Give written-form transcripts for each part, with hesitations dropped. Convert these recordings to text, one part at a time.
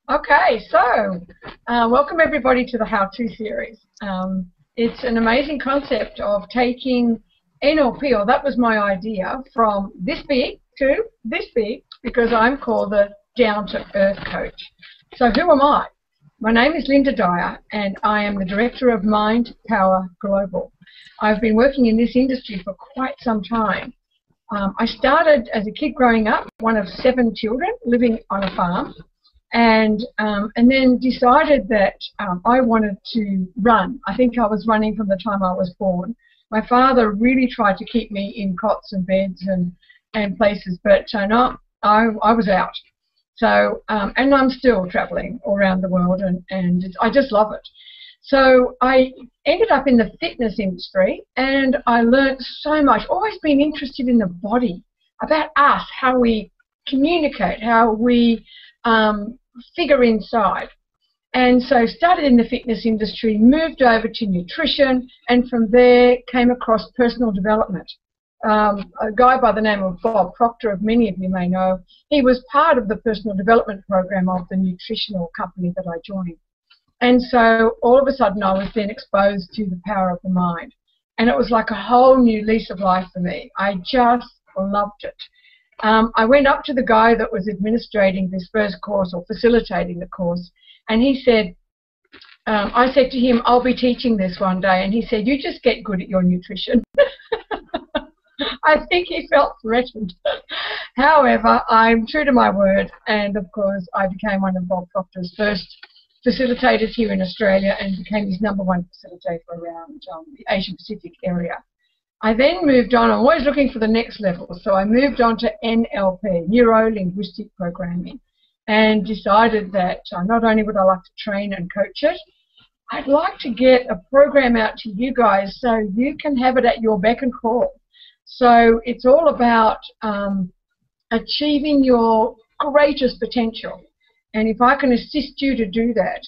Okay, so welcome everybody to the How-To series. It's an amazing concept of taking NLP, or that was my idea, from this big to this big, because I'm called the Down-to-Earth Coach. So who am I? My name is Linda Dyer, and I am the Director of Mind Power Global. I've been working in this industry for quite some time. I started as a kid growing up, one of 7 children living on a farm. And then decided that I wanted to run. I think I was running from the time I was born. My father really tried to keep me in cots and beds and places, but no, I was out. So, and I'm still traveling all around the world, and I just love it. So I ended up in the fitness industry, and I learned so much, always been interested in the body, about us, how we communicate, how we figure inside. And so started in the fitness industry, moved over to nutrition, and from there came across personal development. A guy by the name of Bob Proctor, of many of you may know, he was part of the personal development program of the nutritional company that I joined. And so all of a sudden I was then exposed to the power of the mind. And it was like a whole new lease of life for me. I just loved it. I went up to the guy that was administrating this first course, or facilitating the course, and he said, I said to him, I'll be teaching this one day, and he said, you just get good at your nutrition. I think he felt threatened. However, I'm true to my word, and of course I became one of Bob Proctor's first facilitators here in Australia and became his #1 facilitator around the Asia Pacific area. I then moved on, I'm always looking for the next level, so I moved on to NLP, Neuro-Linguistic Programming, and decided that not only would I like to train and coach it, I'd like to get a program out to you guys so you can have it at your beck and call. So it's all about achieving your greatest potential, and if I can assist you to do that,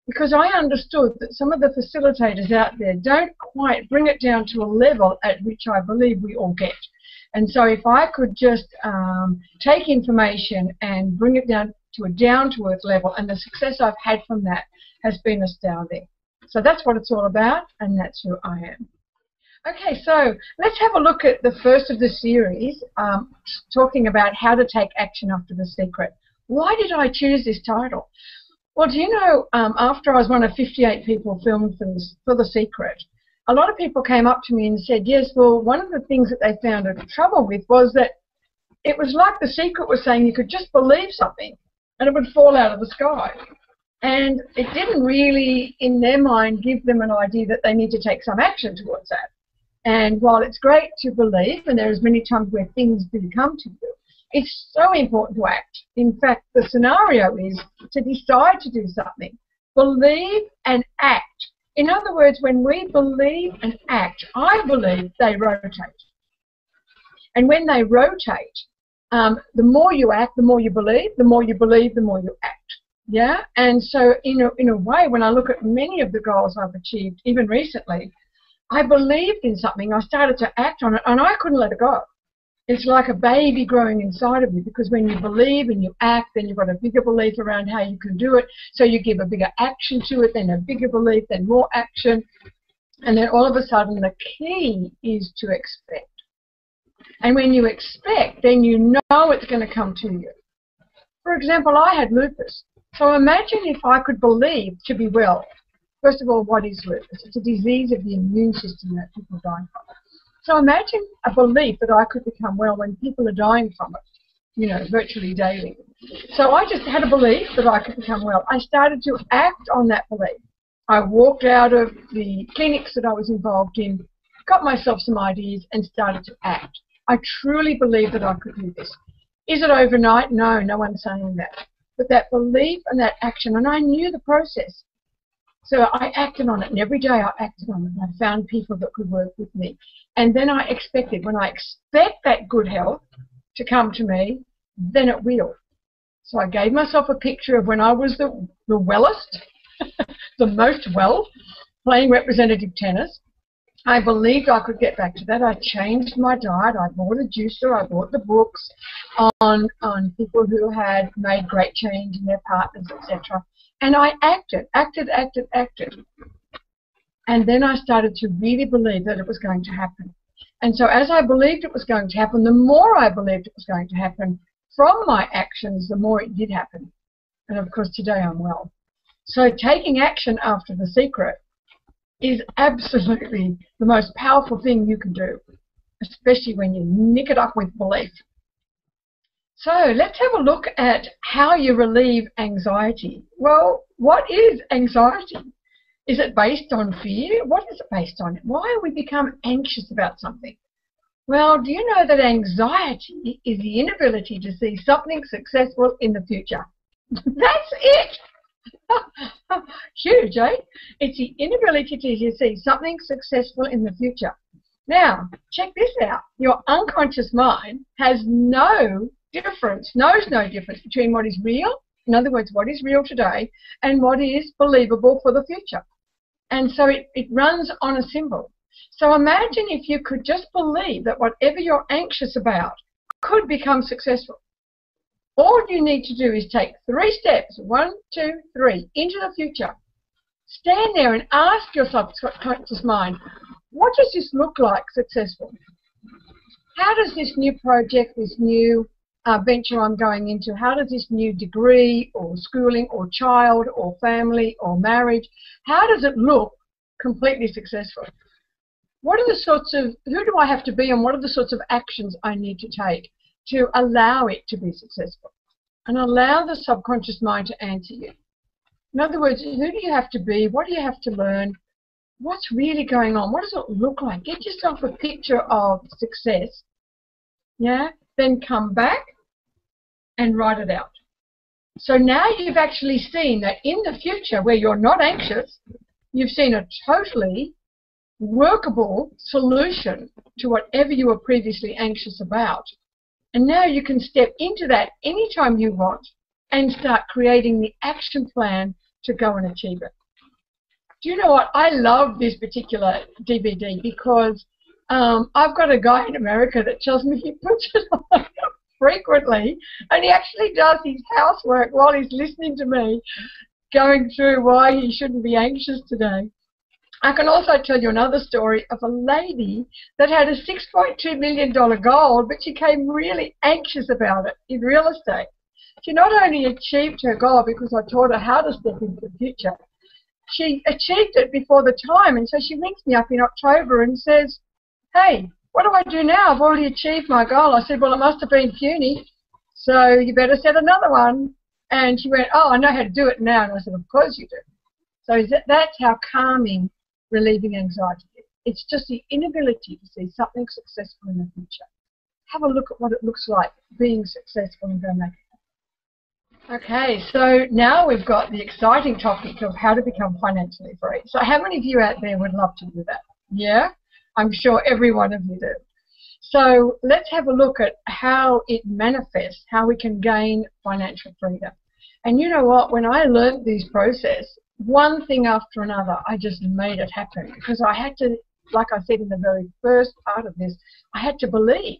because I understood that some of the facilitators out there don't quite bring it down to a level at which I believe we all get. And so if I could just take information and bring it down to a down-to-earth level, and the success I've had from that has been astounding. So that's what it's all about, and that's who I am. Okay, so let's have a look at the first of the series, talking about how to take action after The Secret. Why did I choose this title? Well, do you know, after I was one of 58 people filmed for The Secret, a lot of people came up to me and said, yes, well, one of the things that they found trouble with was that it was like The Secret was saying you could just believe something and it would fall out of the sky. And it didn't really, in their mind, give them an idea that they need to take some action towards that. And while it's great to believe, and there's many times where things do come to you, it's so important to act. In fact, the scenario is to decide to do something. Believe and act. In other words, when we believe and act, I believe they rotate. And when they rotate, the more you act, the more you believe, the more you believe, the more you act. Yeah? And so in a way, when I look at many of the goals I've achieved, even recently, I believed in something, I started to act on it, and I couldn't let it go. It's like a baby growing inside of you, because when you believe and you act, then you've got a bigger belief around how you can do it, so you give a bigger action to it, then a bigger belief, then more action, and then all of a sudden the key is to expect. And when you expect, then you know it's going to come to you. For example, I had lupus, so imagine if I could believe to be well. First of all, what is lupus? It's a disease of the immune system that people die from. So imagine a belief that I could become well when people are dying from it, you know, virtually daily. So I just had a belief that I could become well. I started to act on that belief. I walked out of the clinics that I was involved in, got myself some ideas, and started to act. I truly believed that I could do this. Is it overnight? No, no one's saying that. But that belief and that action, and I knew the process. So I acted on it, and every day I acted on it, and I found people that could work with me. And then I expected, when I expect that good health to come to me, then it will. So I gave myself a picture of when I was the wellest, the most well, playing representative tennis. I believed I could get back to that. I changed my diet. I bought a juicer. I bought the books on people who had made great change in their partners, etc. And I acted. And then I started to really believe that it was going to happen. And so as I believed it was going to happen, the more I believed it was going to happen from my actions, the more it did happen. And of course, today I'm well. So taking action after The Secret is absolutely the most powerful thing you can do, especially when you nick it up with belief. So let's have a look at how you relieve anxiety. Well, what is anxiety? Is it based on fear? What is it based on? Why do we become anxious about something? Well, do you know that anxiety is the inability to see something successful in the future? That's it! Huge, eh? It's the inability to see something successful in the future. Now, check this out. Your unconscious mind has knows no difference between what is real, in other words, what is real today, and what is believable for the future. And so it runs on a symbol. So imagine if you could just believe that whatever you're anxious about could become successful. All you need to do is take 3 steps, 1, 2, 3, into the future. Stand there and ask your subconscious mind, what does this look like successful? How does this new project, this new venture I'm going into, how does this new degree or schooling or child or family or marriage, how does it look completely successful? What are the sorts of, who do I have to be and what are the sorts of actions I need to take to allow it to be successful? And allow the subconscious mind to answer you. In other words, who do you have to be? What do you have to learn? What's really going on? What does it look like? Get yourself a picture of success, yeah? Then come back and write it out. So now you've actually seen that in the future where you're not anxious, you've seen a totally workable solution to whatever you were previously anxious about. And now you can step into that anytime you want and start creating the action plan to go and achieve it. Do you know what? I love this particular DVD because I've got a guy in America that tells me he puts it on frequently, and he actually does his housework while he's listening to me going through why he shouldn't be anxious today. I can also tell you another story of a lady that had a $6.2 million goal, but she became really anxious about it in real estate. She not only achieved her goal because I taught her how to step into the future, she achieved it before the time, and so she rings me up in October and says, hey, what do I do now? I've already achieved my goal. I said, well, it must have been puny, so you better set another one. And she went, oh, I know how to do it now. And I said, of course you do. So that's how calming relieving anxiety. It's just the inability to see something successful in the future. Have a look at what it looks like being successful and go make it. Okay, so now we've got the exciting topic of how to become financially free. So how many of you out there would love to do that? Yeah? I'm sure every one of you do. So let's have a look at how it manifests, how we can gain financial freedom. And you know what? When I learned this process, one thing after another, I just made it happen because I had to, like I said in the very first part of this, I had to believe.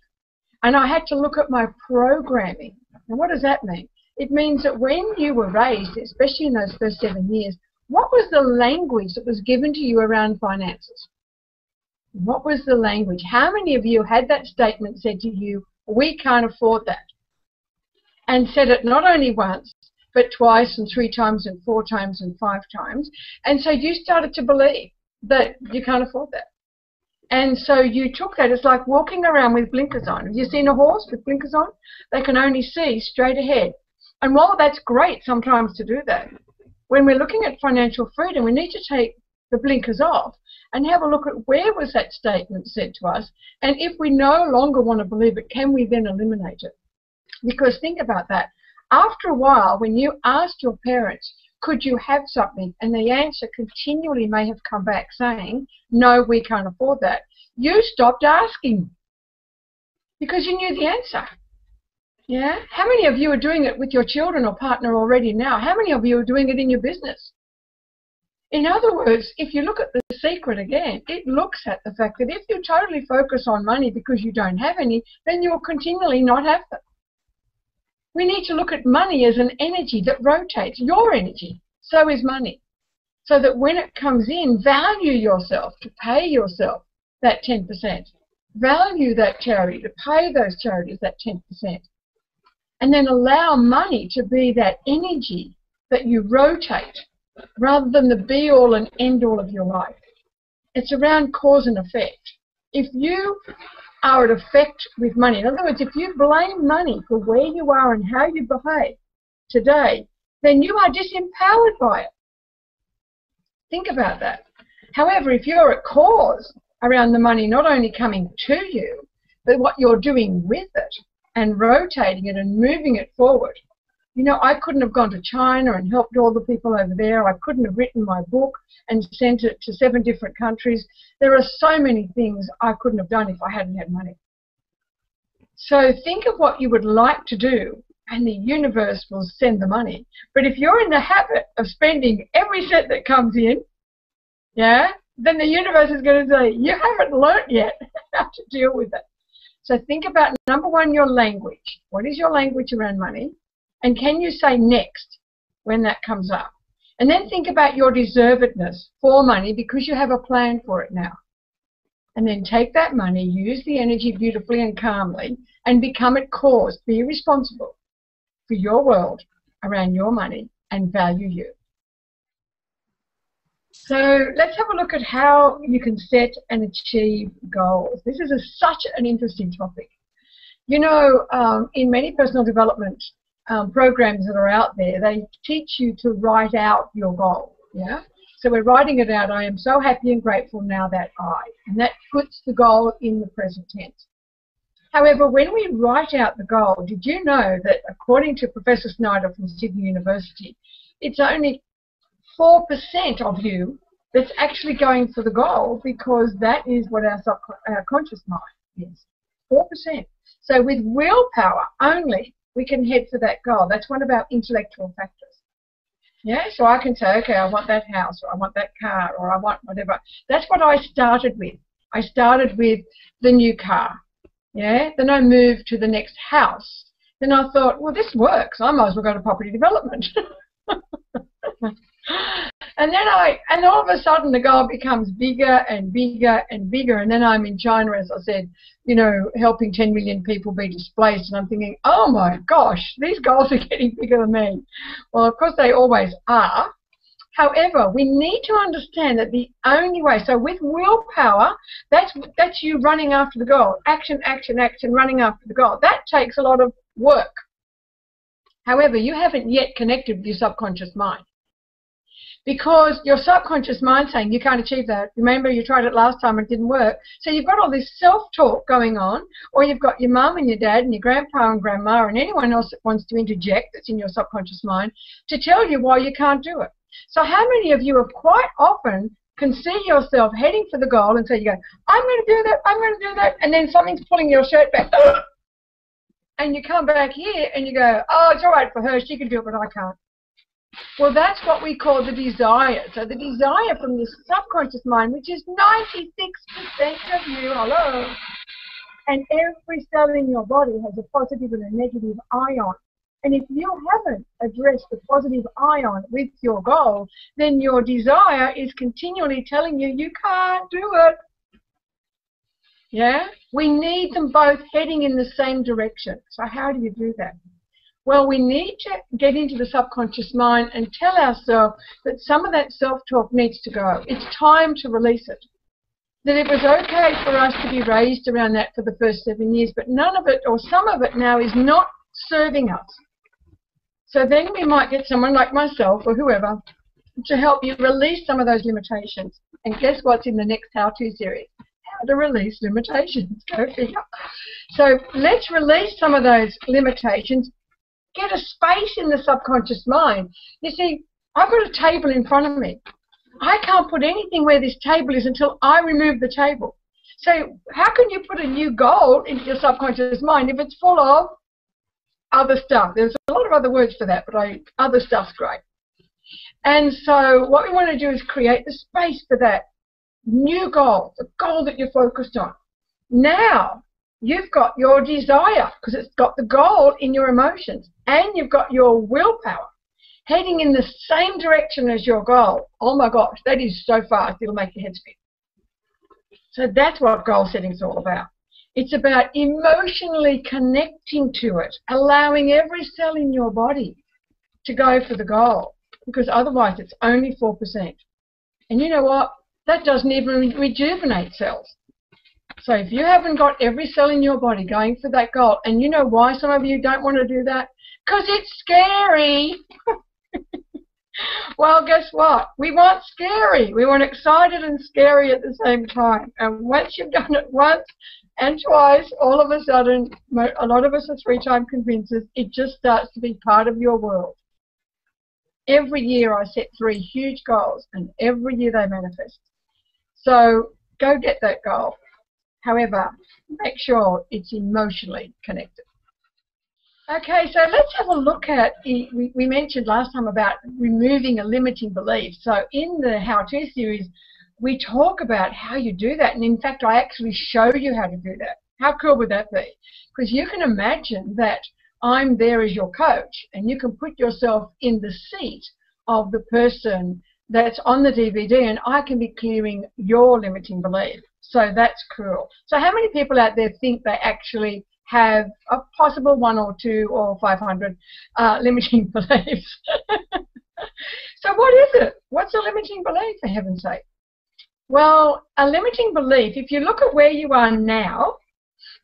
And I had to look at my programming. And what does that mean? It means that when you were raised, especially in those first 7 years, what was the language that was given to you around finances? What was the language? How many of you had that statement said to you, we can't afford that? And said it not only once, but twice and 3 times and 4 times and 5 times. And so you started to believe that you can't afford that. And so you took that. It's like walking around with blinkers on. Have you seen a horse with blinkers on? They can only see straight ahead. And while that's great sometimes to do that, when we're looking at financial freedom, we need to take the blinkers off and have a look at where was that statement said to us. And if we no longer want to believe it, can we then eliminate it? Because think about that. After a while, when you asked your parents, could you have something, and the answer continually may have come back saying, no, we can't afford that, you stopped asking because you knew the answer. Yeah? How many of you are doing it with your children or partner already now? How many of you are doing it in your business? In other words, if you look at The Secret again, it looks at the fact that if you totally focus on money because you don't have any, then you'll continually not have them. We need to look at money as an energy that rotates, your energy. So is money. So that when it comes in, value yourself to pay yourself that 10%. Value that charity to pay those charities that 10%. And then allow money to be that energy that you rotate rather than the be-all and end-all of your life. It's around cause and effect. If you are at effect with money, in other words, if you blame money for where you are and how you behave today, then you are disempowered by it. Think about that. However, if you're at cause around the money not only coming to you, but what you're doing with it and rotating it and moving it forward. You know, I couldn't have gone to China and helped all the people over there. I couldn't have written my book and sent it to 7 different countries. There are so many things I couldn't have done if I hadn't had money. So think of what you would like to do and the universe will send the money. But if you're in the habit of spending every cent that comes in, yeah, then the universe is going to say, you haven't learnt yet how to deal with it. So think about, number one, your language. What is your language around money? And can you say next when that comes up? And then think about your deservedness for money because you have a plan for it now. And then take that money, use the energy beautifully and calmly, and become at cause. Be responsible for your world around your money and value you. So let's have a look at how you can set and achieve goals. This is such an interesting topic. You know, in many personal development programs that are out there, they teach you to write out your goal. Yeah. So we're writing it out. I am so happy and grateful now that I, and that puts the goal in the present tense. However, when we write out the goal, did you know that according to Professor Snyder from Sydney University, it's only 4% of you that's actually going for the goal, because that is what our conscious mind is, 4%. So with willpower only, we can head for that goal. That's one of our intellectual factors. Yeah, so I can say, okay, I want that house, or I want that car, or I want whatever. That's what I started with. I started with the new car. Yeah, then I moved to the next house. Then I thought, well, this works. I might as well go to property development. And all of a sudden the goal becomes bigger and bigger and bigger, and then I'm in China, as I said, you know, helping 10 million people be displaced, and I'm thinking, oh my gosh, these goals are getting bigger than me. Well, of course they always are. However, we need to understand that the only way, so with willpower, that's you running after the goal. Action, action, action, running after the goal. That takes a lot of work. However, you haven't yet connected with your subconscious mind. Because your subconscious mind saying you can't achieve that. Remember, you tried it last time and it didn't work. So you've got all this self-talk going on, or you've got your mum and your dad and your grandpa and grandma and anyone else that wants to interject that's in your subconscious mind to tell you why you can't do it. So how many of you have quite often can see yourself heading for the goal, and so you go, I'm going to do that, I'm going to do that, and then something's pulling your shirt back. And you come back here and you go, oh, it's all right for her, she can do it, but I can't. Well, that's what we call the desire. So the desire from the subconscious mind, which is 96% of you, hello, and every cell in your body has a positive and a negative ion. And if you haven't addressed the positive ion with your goal, then your desire is continually telling you, you can't do it. Yeah? We need them both heading in the same direction. So how do you do that? Well, we need to get into the subconscious mind and tell ourselves that some of that self-talk needs to go. It's time to release it. That it was okay for us to be raised around that for the first 7 years, but none of it, or some of it now, is not serving us. So then we might get someone like myself or whoever to help you release some of those limitations. And guess what's in the next how-to series? How to release limitations. Go figure. So let's release some of those limitations. Get a space in the subconscious mind. You see, I've got a table in front of me. I can't put anything where this table is until I remove the table. So how can you put a new goal into your subconscious mind if it's full of other stuff? There's a lot of other words for that, but other stuff's great. And so what we want to do is create the space for that new goal, the goal that you're focused on. Now, you've got your desire, because it's got the goal in your emotions, and you've got your willpower heading in the same direction as your goal. Oh my gosh, that is so fast, it'll make your head spin. So that's what goal setting is all about. It's about emotionally connecting to it, allowing every cell in your body to go for the goal, because otherwise it's only 4%. And you know what? That doesn't even rejuvenate cells. So if you haven't got every cell in your body going for that goal, and you know why some of you don't want to do that? Because it's scary. Well, guess what? We want scary. We want excited and scary at the same time. And once you've done it once and twice, all of a sudden, a lot of us are 3-time convincers, it just starts to be part of your world. Every year I set 3 huge goals, and every year they manifest. So go get that goal. However, make sure it's emotionally connected. Okay, so let's have a look at, we mentioned last time about removing a limiting belief. So in the how-to series, we talk about how you do that. And in fact, I actually show you how to do that. How cool would that be? Because you can imagine that I'm there as your coach, and you can put yourself in the seat of the person that's on the DVD, and I can be clearing your limiting belief. So that's cool. So how many people out there think they actually have a possible 1 or 2 or 500 limiting beliefs? So what is it? What's a limiting belief, for heaven's sake? Well, a limiting belief, if you look at where you are now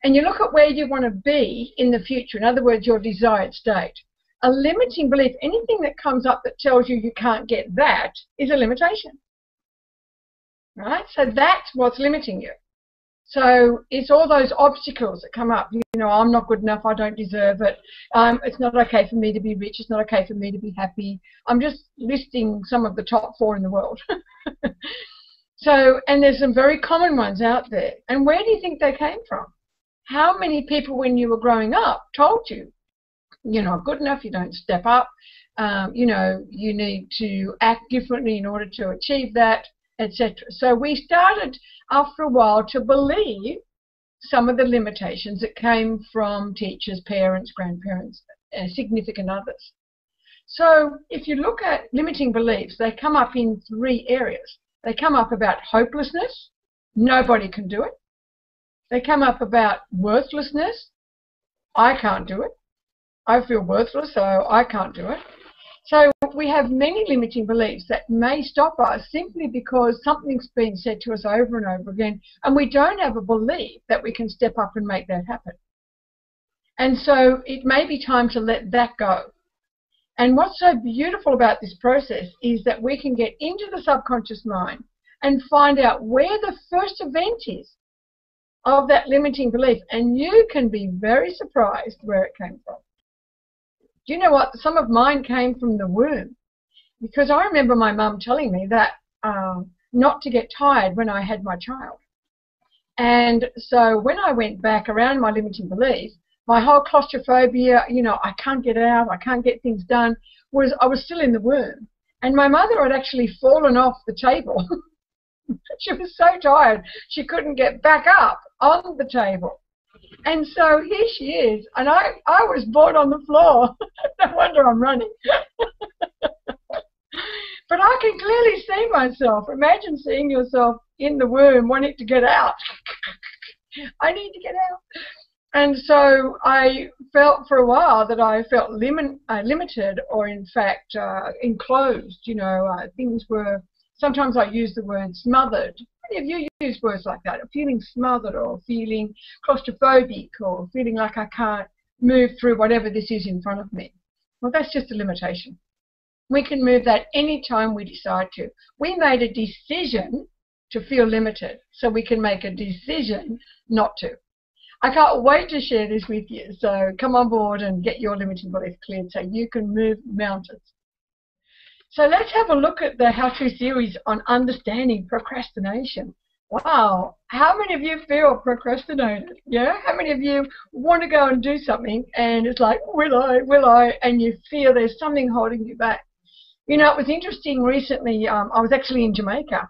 and you look at where you want to be in the future, in other words, your desired state, a limiting belief, anything that comes up that tells you you can't get that, is a limitation. Right? So that's what's limiting you. So it's all those obstacles that come up. You know, I'm not good enough, I don't deserve it. It's not okay for me to be rich, it's not okay for me to be happy. I'm just listing some of the top 4 in the world. So, and there's some very common ones out there. And where do you think they came from? How many people when you were growing up told you, you're not good enough, you don't step up, you know, you need to act differently in order to achieve that, etc. So we started after a while to believe some of the limitations that came from teachers, parents, grandparents, significant others. So if you look at limiting beliefs, they come up in 3 areas. They come up about hopelessness, nobody can do it. They come up about worthlessness, I can't do it. I feel worthless, so I can't do it. So we have many limiting beliefs that may stop us simply because something's been said to us over and over again, and we don't have a belief that we can step up and make that happen. And so it may be time to let that go. And what's so beautiful about this process is that we can get into the subconscious mind and find out where the first event is of that limiting belief, and you can be very surprised where it came from. Do you know what? Some of mine came from the womb, because I remember my mum telling me that not to get tired when I had my child. And so when I went back around my limiting belief, my whole claustrophobia, you know, I can't get out, I can't get things done, I was still in the womb. And my mother had actually fallen off the table. She was so tired, she couldn't get back up on the table. And so here she is, and I was born on the floor. No wonder I'm running. But I can clearly see myself. Imagine seeing yourself in the womb wanting to get out. I need to get out. And so I felt for a while that I felt limited, or in fact enclosed. You know, things were, sometimes I use the word smothered. Many of you use words like that, feeling smothered or feeling claustrophobic or feeling like I can't move through whatever this is in front of me. Well, that's just a limitation. We can move that anytime we decide to. We made a decision to feel limited, so we can make a decision not to. I can't wait to share this with you, so come on board and get your limiting belief cleared so you can move mountains. So let's have a look at the how-to series on understanding procrastination. Wow, how many of you feel procrastinated? Yeah, how many of you want to go and do something and it's like, will I, and you feel there's something holding you back? You know, it was interesting recently, I was actually in Jamaica,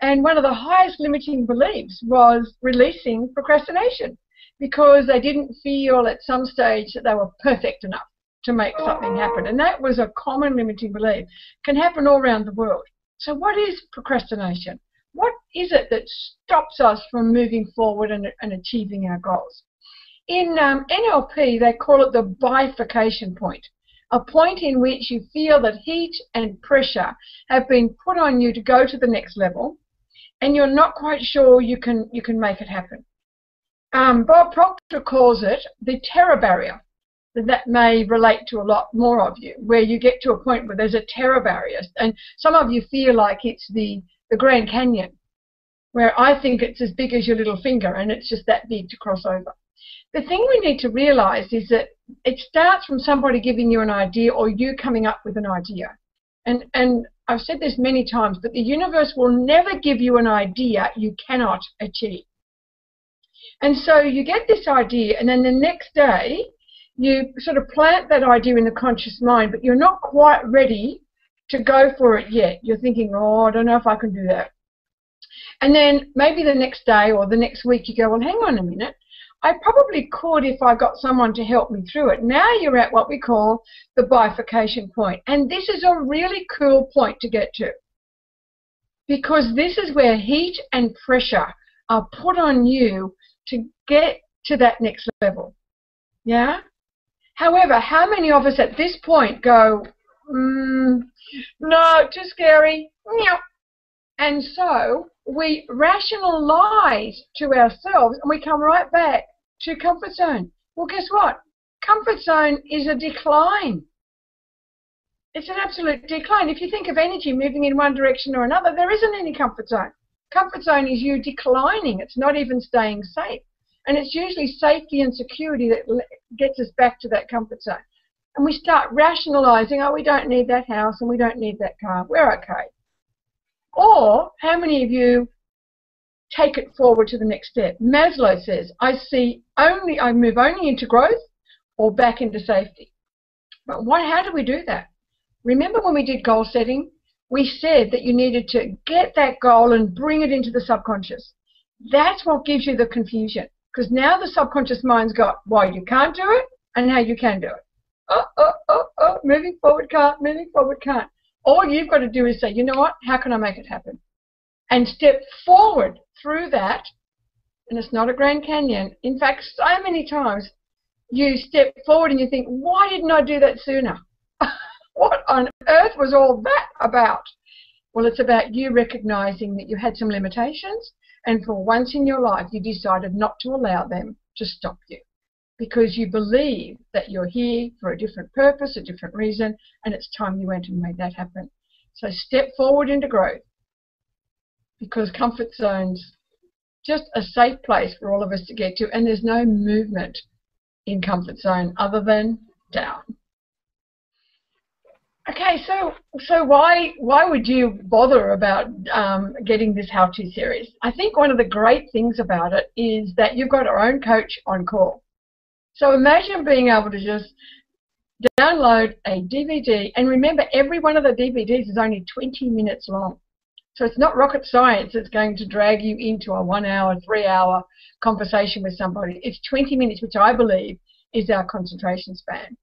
and one of the highest limiting beliefs was releasing procrastination, because they didn't feel at some stage that they were perfect enough to make something happen. And that was a common limiting belief. Can happen all around the world. So what is procrastination? What is it that stops us from moving forward and achieving our goals? In NLP, they call it the bifurcation point, a point in which you feel that heat and pressure have been put on you to go to the next level, and you're not quite sure you can make it happen. Bob Proctor calls it the terror barrier. That may relate to a lot more of you, where you get to a point where there's a terror barrier, and some of you feel like it's the Grand Canyon, where I think it's as big as your little finger and it's just that big to cross over. The thing we need to realize is that it starts from somebody giving you an idea or you coming up with an idea. And I've said this many times, but the universe will never give you an idea you cannot achieve. And so you get this idea, and then the next day you sort of plant that idea in the conscious mind, but you're not quite ready to go for it yet. You're thinking, oh, I don't know if I can do that. And then maybe the next day or the next week you go, well, hang on a minute. I probably could if I got someone to help me through it. Now you're at what we call the bifurcation point. And this is a really cool point to get to, because this is where heat and pressure are put on you to get to that next level. Yeah? However, how many of us at this point go, no, too scary, and so we rationalize to ourselves and we come right back to comfort zone. Well, guess what? Comfort zone is a decline. It's an absolute decline. If you think of energy moving in one direction or another, there isn't any comfort zone. Comfort zone is you declining. It's not even staying safe. And it's usually safety and security that gets us back to that comfort zone. And we start rationalizing, oh, we don't need that house and we don't need that car. We're okay. Or how many of you take it forward to the next step? Maslow says, I move only into growth or back into safety. But how do we do that? Remember when we did goal setting? We said that you needed to get that goal and bring it into the subconscious. That's what gives you the confusion. Because now the subconscious mind's got why you can't do it and how you can do it. Moving forward can't, moving forward can't. All you've got to do is say, you know what, how can I make it happen? And step forward through that, and it's not a Grand Canyon. In fact, so many times you step forward and you think, why didn't I do that sooner? What on earth was all that about? Well, it's about you recognizing that you had some limitations, and for once in your life you decided not to allow them to stop you, because you believe that you're here for a different purpose, a different reason, and it's time you went and made that happen. So step forward into growth, because comfort zone's just a safe place for all of us to get to, and there's no movement in comfort zone other than down. Okay, so why would you bother about getting this how-to series? I think one of the great things about it is that you've got our own coach on call. So imagine being able to just download a DVD, and remember, every one of the DVDs is only 20 minutes long. So it's not rocket science that's going to drag you into a 1 hour, 3 hour conversation with somebody. It's 20 minutes, which I believe is our concentration span.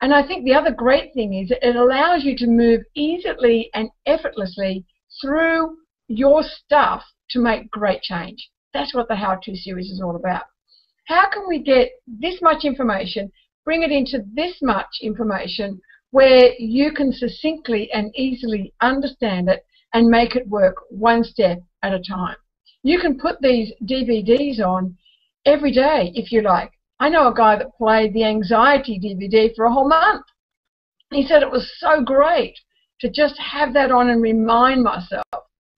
And I think the other great thing is it allows you to move easily and effortlessly through your stuff to make great change. That's what the how-to series is all about. How can we get this much information, bring it into this much information where you can succinctly and easily understand it and make it work one step at a time? You can put these DVDs on every day if you like. I know a guy that played the anxiety DVD for a whole month. He said it was so great to just have that on and remind myself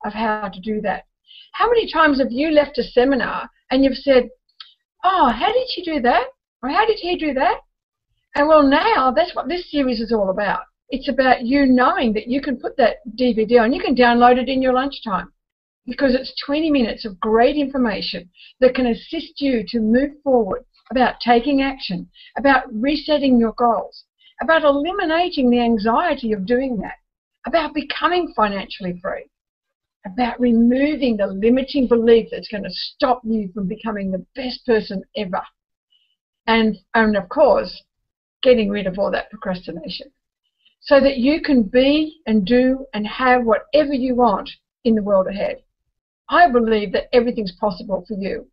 of how to do that. How many times have you left a seminar and you've said, oh, how did she do that? Or how did he do that? And well, now that's what this series is all about. It's about you knowing that you can put that DVD on. You can download it in your lunchtime, because it's 20 minutes of great information that can assist you to move forward, about taking action, about resetting your goals, about eliminating the anxiety of doing that. about becoming financially free, about removing the limiting belief that's going to stop you from becoming the best person ever. And of course, getting rid of all that procrastination so that you can be and do and have whatever you want in the world ahead. I believe that everything's possible for you.